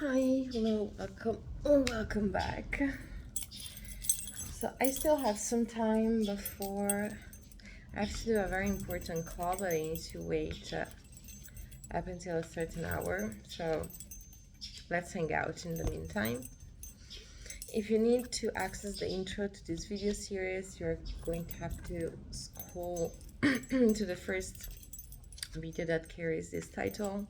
Hi, hello, welcome back. So I still have some time before I have to do a very important call, but I need to wait up until a certain hour. So let's hang out in the meantime. If you need to access the intro to this video series, you're going to have to scroll to the first video that carries this title.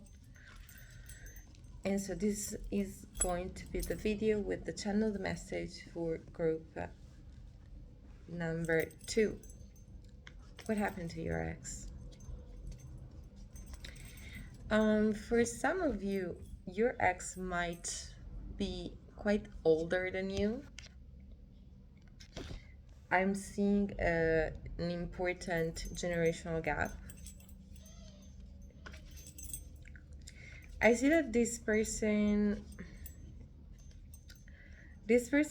And so this is going to be the video with the channeled message for group number 2. What happened to your ex? For some of you, your ex might be quite older than you. I'm seeing an important generational gap. I see that this person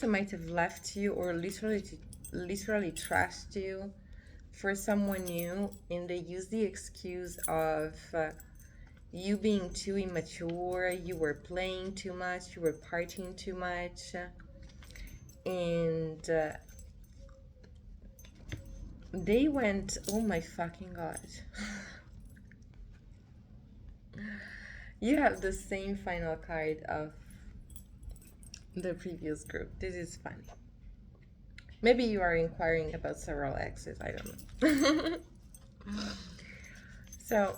might have left you or literally trashed you for someone new, and they use the excuse of you being too immature, you were playing too much, you were partying too much, and they went, oh my fucking god. You have the same final card of the previous group. This is funny. Maybe you are inquiring about several exes, I don't know. So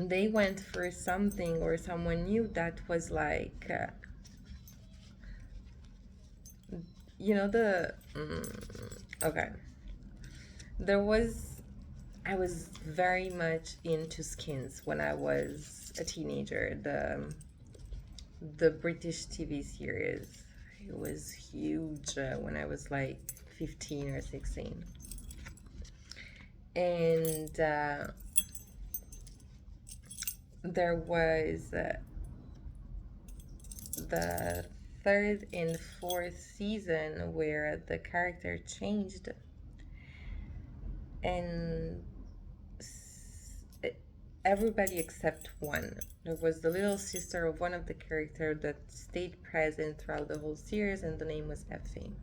they went for something or someone new that was like, okay. I was very much into Skins when I was a teenager. The British TV series. It was huge when I was like 15 or 16. And there was the third and fourth season where the character changed, and everybody except one. There was the little sister of one of the characters that stayed present throughout the whole series, and the name was Effie.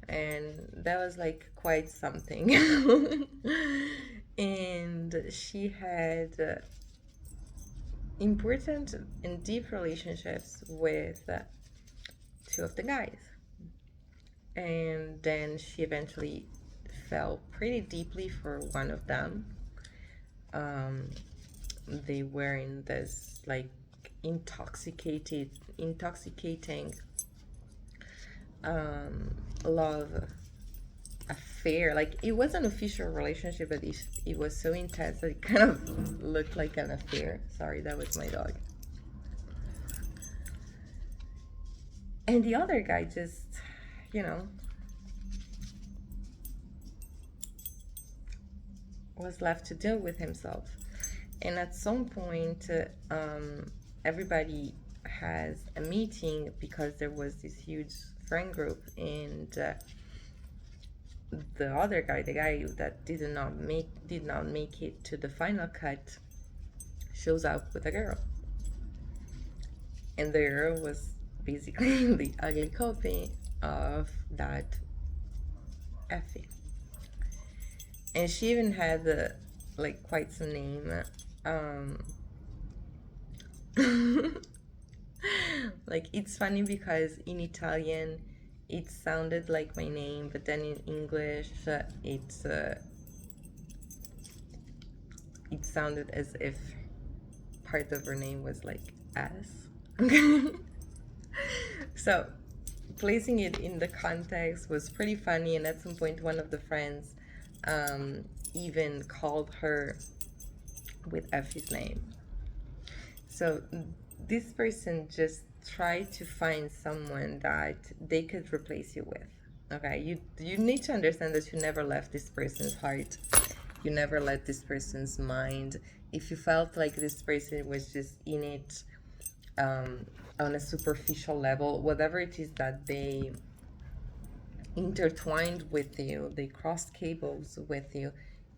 And that was like quite something. And she had important and deep relationships with two of the guys. And then she eventually fell pretty deeply for one of them. They were in this like intoxicating love affair. Like, it was an official relationship, but it was so intense that it kind of looked like an affair. Sorry, that was my dog. And the other guy just, was left to deal with himself. And at some point, everybody has a meeting because there was this huge friend group, and the other guy, the guy that did not make it to the final cut, shows up with a girl, and the girl was basically the ugly copy of that Effie, and she even had like quite some name. Like, it's funny because in Italian it sounded like my name, but then in English it sounded as if part of her name was like S. So placing it in the context was pretty funny, and at some point one of the friends even called her with Effie's name. So this person just tried to find someone that they could replace you with. Okay, you need to understand that you never left this person's heart. You never left this person's mind. If you felt like this person was just in it on a superficial level, whatever it is that they intertwined with you, they crossed cables with you,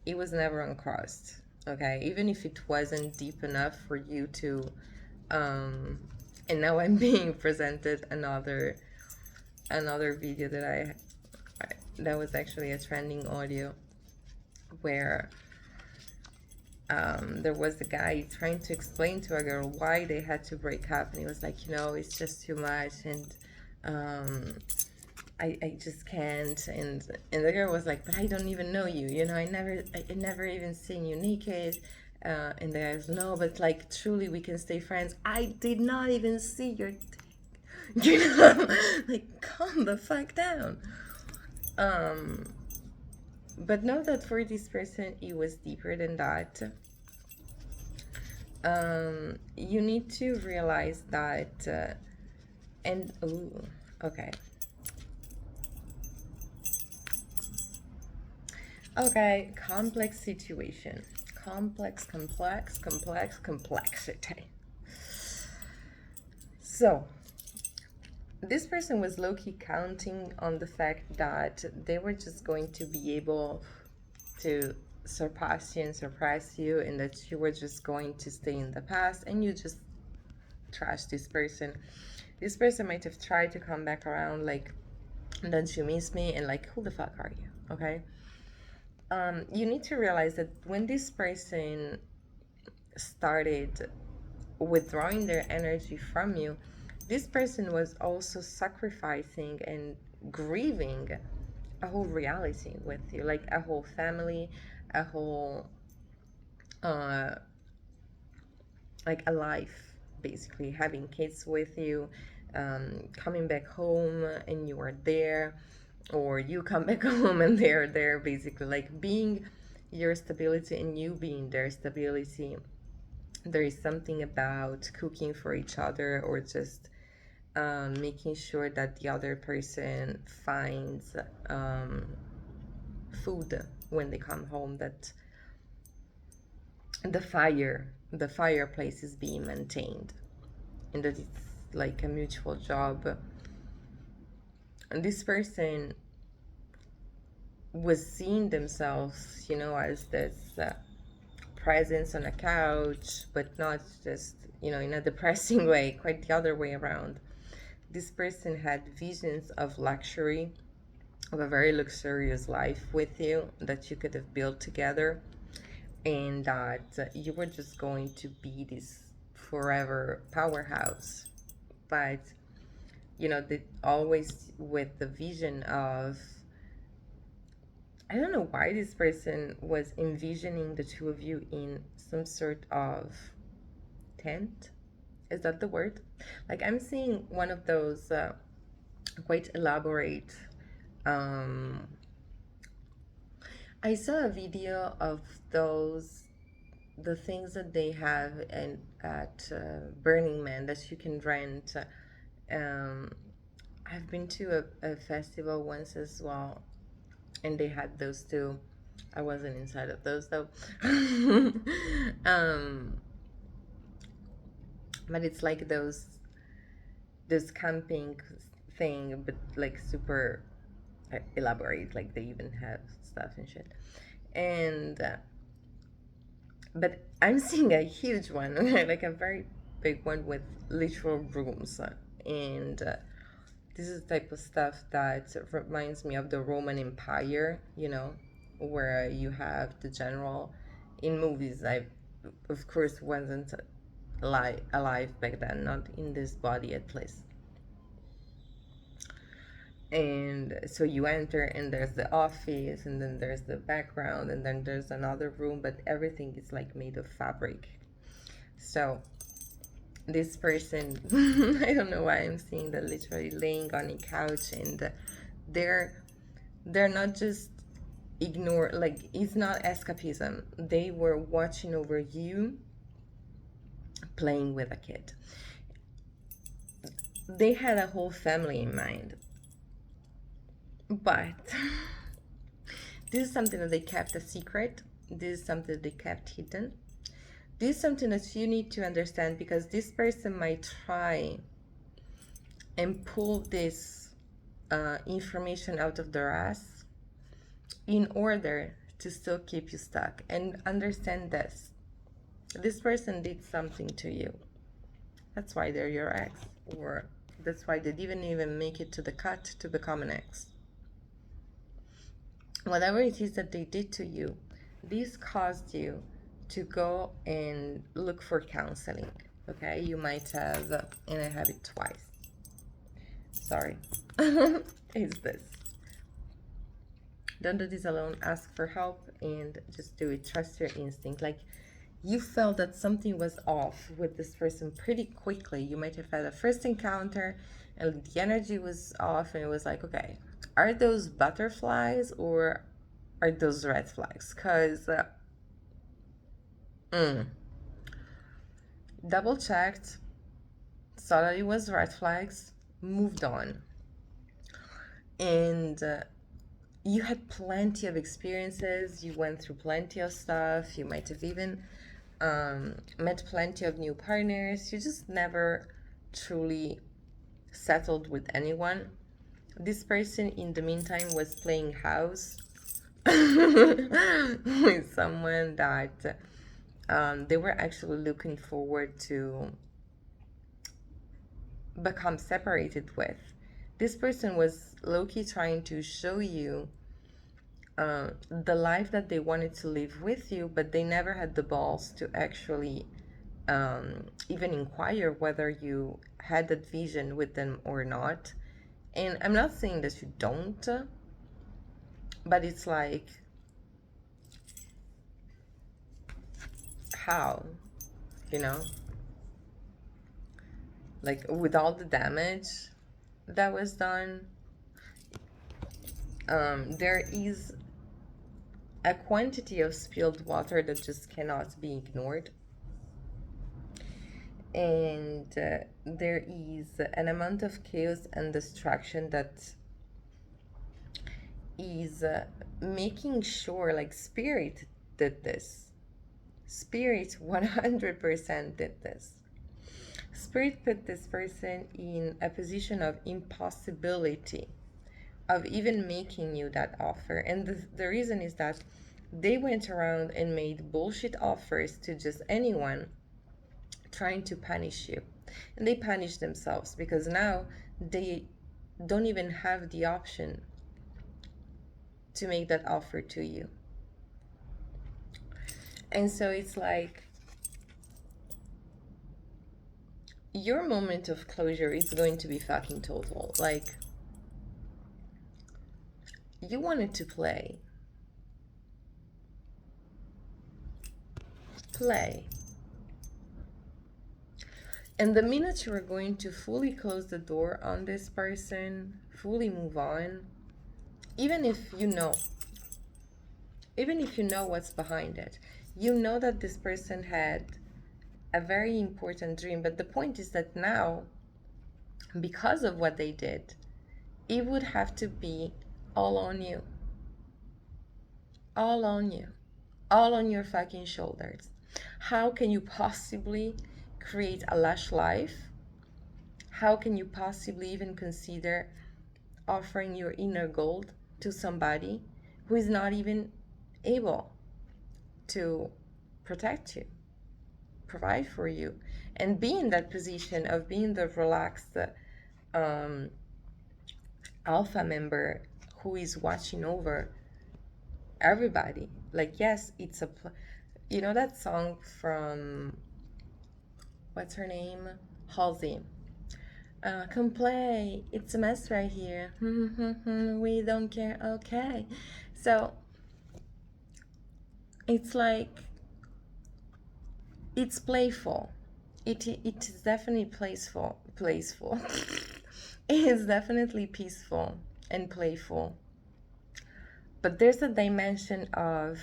it was never uncrossed. Okay, even if it wasn't deep enough for you to And now I'm being presented another video that that was actually a trending audio, where there was a guy trying to explain to a girl why they had to break up, and he was like, it's just too much, and I just can't. And the girl was like, but I don't even know you, I never even seen you naked. And the guy was, no, but like truly we can stay friends. I did not even see your like, calm the fuck down. But know that for this person it was deeper than that. You need to realize that and ooh, okay. Okay, complex situation. Complexity. So, this person was low-key counting on the fact that they were just going to be able to surpass you and surprise you, and that you were just going to stay in the past, and you just trash this person. This person might have tried to come back around, like, don't you miss me? And like, who the fuck are you? Okay. You need to realize that when this person started withdrawing their energy from you, this person was also sacrificing and grieving a whole reality with you, like a whole family, a whole, uh, like a life, basically, having kids with you, coming back home and you are there, or you come back home and they're there, basically, like being your stability and you being their stability. There is something about cooking for each other, or just making sure that the other person finds food when they come home, that the fireplace is being maintained, and that it's like a mutual job. And this person was seeing themselves, as this presence on a couch, but not just, in a depressing way, quite the other way around. This person had visions of luxury, of a very luxurious life with you that you could have built together, and that you were just going to be this forever powerhouse. But, always with the vision of, I don't know why this person was envisioning the two of you in some sort of tent. Is that the word? Like, I'm seeing one of those quite elaborate. Um, I saw a video of the things that they have at Burning Man that you can rent. Um, I've been to a festival once as well, and they had those too. I wasn't inside of those though. um, but it's like this camping thing, but like super elaborate. Like they even have stuff and shit. And but I'm seeing a huge one, like a very big one with literal rooms, and this is the type of stuff that reminds me of the Roman Empire, where you have the general in movies. I, of course, wasn't alive back then, not in this body at least. And so you enter, and there's the office, and then there's the background, and then there's another room, but everything is like made of fabric. So this person, I don't know why I'm seeing that, literally laying on a couch, and they're not just ignore, like, it's not escapism. They were watching over you playing with a kid. They had a whole family in mind, but this is something that they kept a secret. This is something that they kept hidden. This is something that you need to understand, because this person might try and pull this information out of their ass in order to still keep you stuck. And understand this person did something to you. That's why they're your ex, or that's why they didn't even make it to the cut to become an ex. Whatever it is that they did to you, this caused you to go and look for counseling. Okay, you might have, and I have it twice. Sorry. Is this. Don't do this alone. Ask for help and just do it. Trust your instinct. Like, you felt that something was off with this person pretty quickly. You might have had a first encounter and the energy was off, and it was like, okay, are those butterflies or are those red flags? Because double checked, saw that it was red flags, moved on. And you had plenty of experiences, you went through plenty of stuff, you might have even met plenty of new partners. You just never truly settled with anyone. This person, in the meantime, was playing house with someone that they were actually looking forward to become separated with. This person was low-key trying to show you the life that they wanted to live with you, but they never had the balls to actually even inquire whether you had that vision with them or not. And I'm not saying that you don't, but it's like, how, you know? Like, with all the damage that was done, there is a quantity of spilled water that just cannot be ignored. And there is an amount of chaos and destruction that is making sure, like, spirit did this. Spirit 100% did this. Spirit put this person in a position of impossibility of even making you that offer. And the reason is that they went around and made bullshit offers to just anyone trying to punish you. And they punish themselves because now they don't even have the option to make that offer to you. And so it's like, your moment of closure is going to be fucking total. Like, you wanted to play. And the minute you are going to fully close the door on this person, fully move on, even if you know what's behind it, you know that this person had a very important dream, but the point is that now, because of what they did, it would have to be all on you. All on you. All on your fucking shoulders. How can you possibly create a lush life? How can you possibly even consider offering your inner gold to somebody who is not even able to protect you, provide for you, and be in that position of being the relaxed alpha member who is watching over everybody? Like, yes, it's a you know that song from, what's her name, Halsey, come play, it's a mess right here. We don't care. Okay, so it's like, it's playful. It is definitely playful. It is definitely peaceful and playful. But there's a dimension of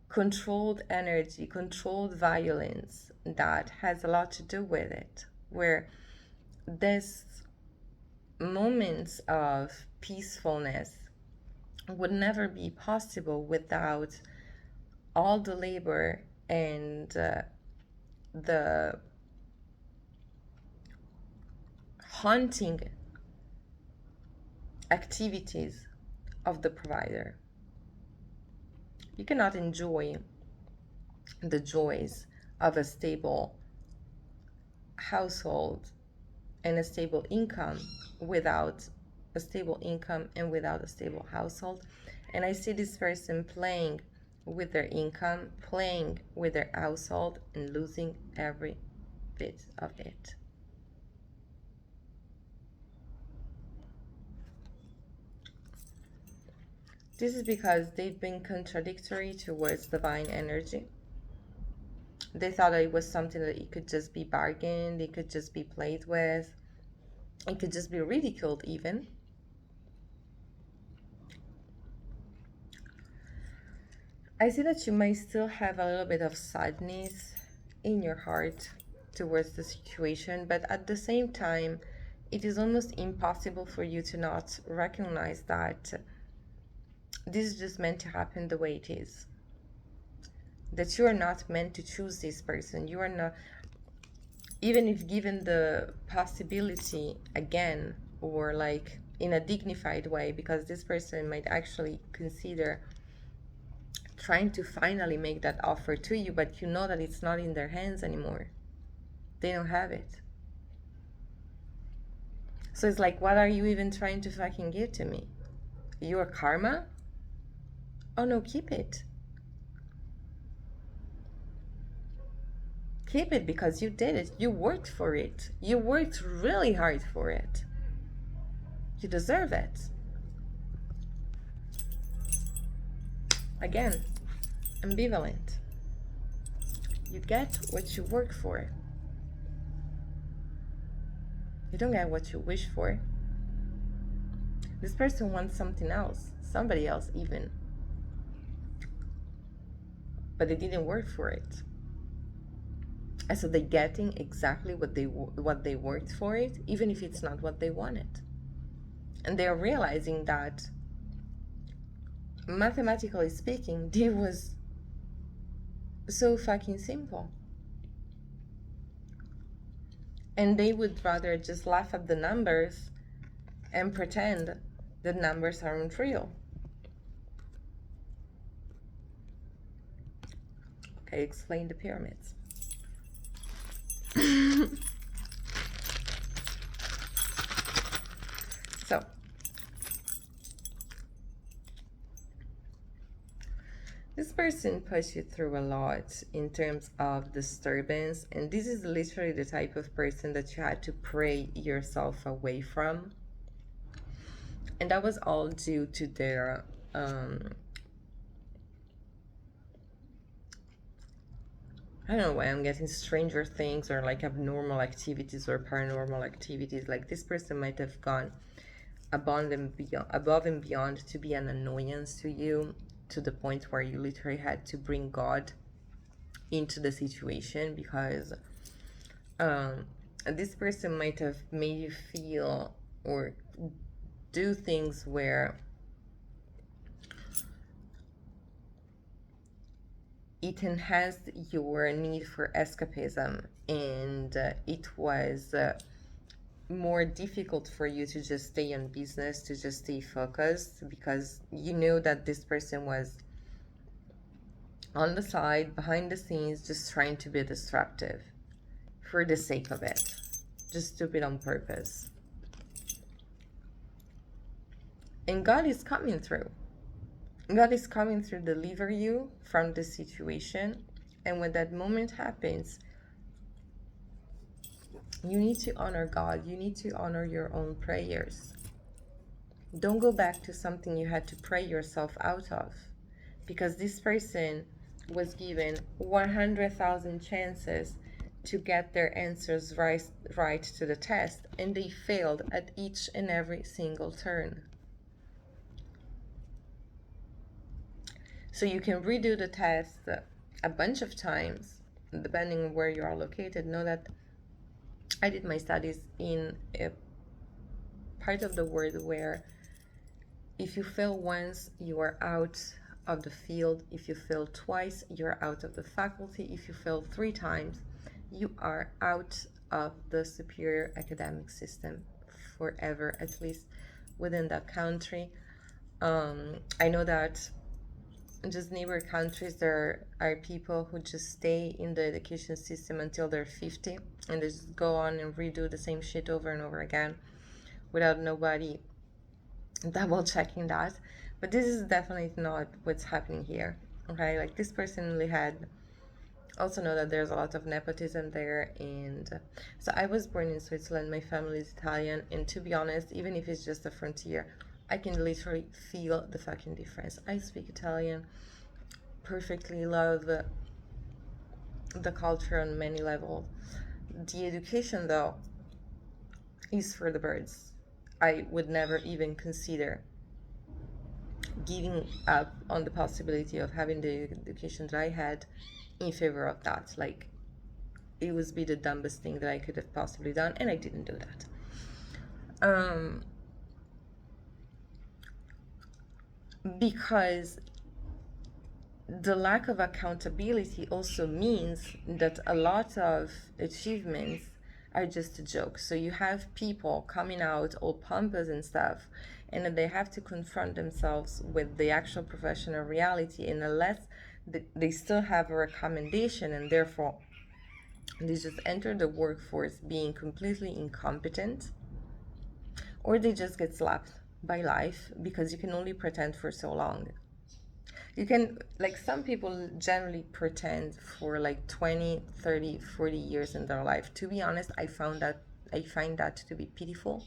controlled energy, controlled violence that has a lot to do with it, where this moments of peacefulness would never be possible without all the labor and the haunting activities of the provider. You cannot enjoy the joys of a stable, household and a stable income without a stable income and without a stable household. And I see this person playing with their income, playing with their household, and losing every bit of it. This is because they've been contradictory towards divine energy. They thought that it was something that it could just be bargained, it could just be played with, it could just be ridiculed even. I see that you might still have a little bit of sadness in your heart towards the situation, but at the same time, it is almost impossible for you to not recognize that this is just meant to happen the way it is. That you are not meant to choose this person. You are not, even if given the possibility again, or like in a dignified way, because this person might actually consider trying to finally make that offer to you, but you know that it's not in their hands anymore. They don't have it. So it's like, what are you even trying to fucking give to me? Your karma? Oh no, keep it. Keep it because you did it. You worked for it. You worked really hard for it. You deserve it. Again, ambivalent. You get what you work for. You don't get what you wish for. This person wants something else, somebody else even. But they didn't work for it. And so they're getting exactly what they worked for it, even if it's not what they wanted. And they're realizing that, mathematically speaking, it was so fucking simple. And they would rather just laugh at the numbers and pretend the numbers aren't real. Okay, explain the pyramids. So, this person puts you through a lot in terms of disturbance, and this is literally the type of person that you had to pray yourself away from. And that was all due to their I don't know why I'm getting stranger things or like abnormal activities or paranormal activities. Like this person might have gone above and beyond to be an annoyance to you, to the point where you literally had to bring God into the situation, because this person might have made you feel or do things where it enhanced your need for escapism, and it was more difficult for you to just stay on business, to just stay focused, because you know that this person was on the side, behind the scenes, just trying to be disruptive for the sake of it, just do it on purpose. And God is coming through. God is coming to deliver you from this situation. And when that moment happens, you need to honor God. You need to honor your own prayers. Don't go back to something you had to pray yourself out of, because this person was given 100,000 chances to get their answers right to the test, and they failed at each and every single turn. So you can redo the test a bunch of times, depending on where you are located. Know that I did my studies in a part of the world where if you fail once, you are out of the field. If you fail twice, you're out of the faculty. If you fail 3 times, you are out of the superior academic system forever, at least within that country. I know that just neighbor countries, there are people who just stay in the education system until they're 50, and they just go on and redo the same shit over and over again without nobody double checking that. But this is definitely not what's happening here. Okay, like this person only had, also know that there's a lot of nepotism there. And so I was born in Switzerland, my family is Italian, and to be honest, even if it's just a frontier, I can literally feel the fucking difference. I speak Italian perfectly, love the culture on many levels. The education, though, is for the birds. I would never even consider giving up on the possibility of having the education that I had in favor of that. Like, it would be the dumbest thing that I could have possibly done, and I didn't do that. Because the lack of accountability also means that a lot of achievements are just a joke. So you have people coming out all pompous and stuff, and then they have to confront themselves with the actual professional reality, and unless they still have a recommendation, and therefore they just enter the workforce being completely incompetent, or they just get slapped by life because you can only pretend for so long. You can, like, some people generally pretend for like 20, 30, 40 years in their life. To be honest, I find that to be pitiful,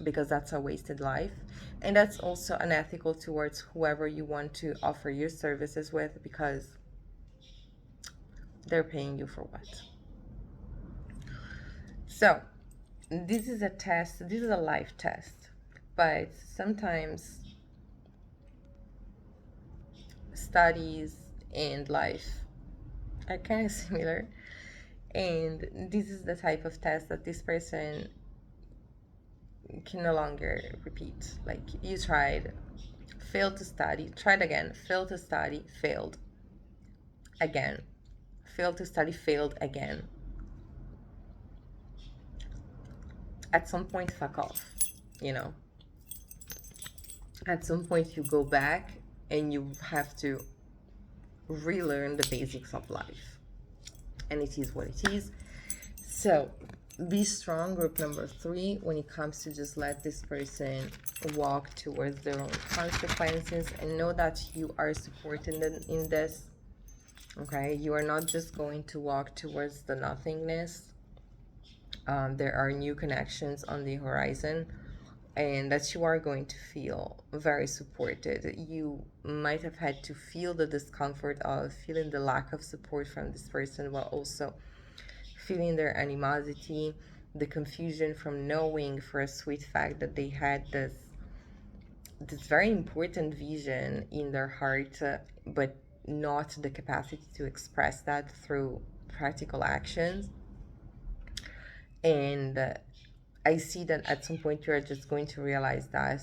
because that's a wasted life, and that's also unethical towards whoever you want to offer your services with, because they're paying you for what? So this is a test, this is a life test, but sometimes studies and life are kind of similar, and this is the type of test that this person can no longer repeat. Like, you tried, failed to study, tried again, failed to study, failed again, failed to study, failed again. At some point, fuck off, you know. At some point, you go back and you have to relearn the basics of life, and it is what it is. So be strong, group number 3, when it comes to just let this person walk towards their own consequences, and know that you are supporting them in this. Okay, you are not just going to walk towards the nothingness. There are new connections on the horizon, and that you are going to feel very supported. You might have had to feel the discomfort of feeling the lack of support from this person, while also feeling their animosity, the confusion from knowing for a sweet fact that they had this very important vision in their heart, but not the capacity to express that through practical actions. And I see that at some point you're just going to realize that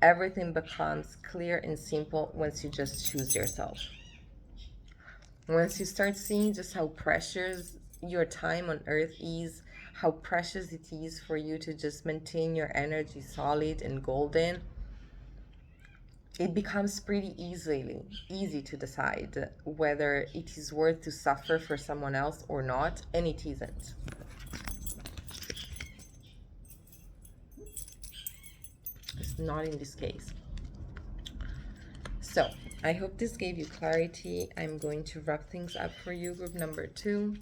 everything becomes clear and simple once you just choose yourself. Once you start seeing just how precious your time on earth is, how precious it is for you to just maintain your energy solid and golden, it becomes pretty easy to decide whether it is worth to suffer for someone else or not, and it isn't. It's not in this case. So I hope this gave you clarity. I'm going to wrap things up for you, group number 2.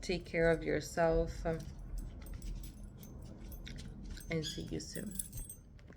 Take care of yourself, and see you soon.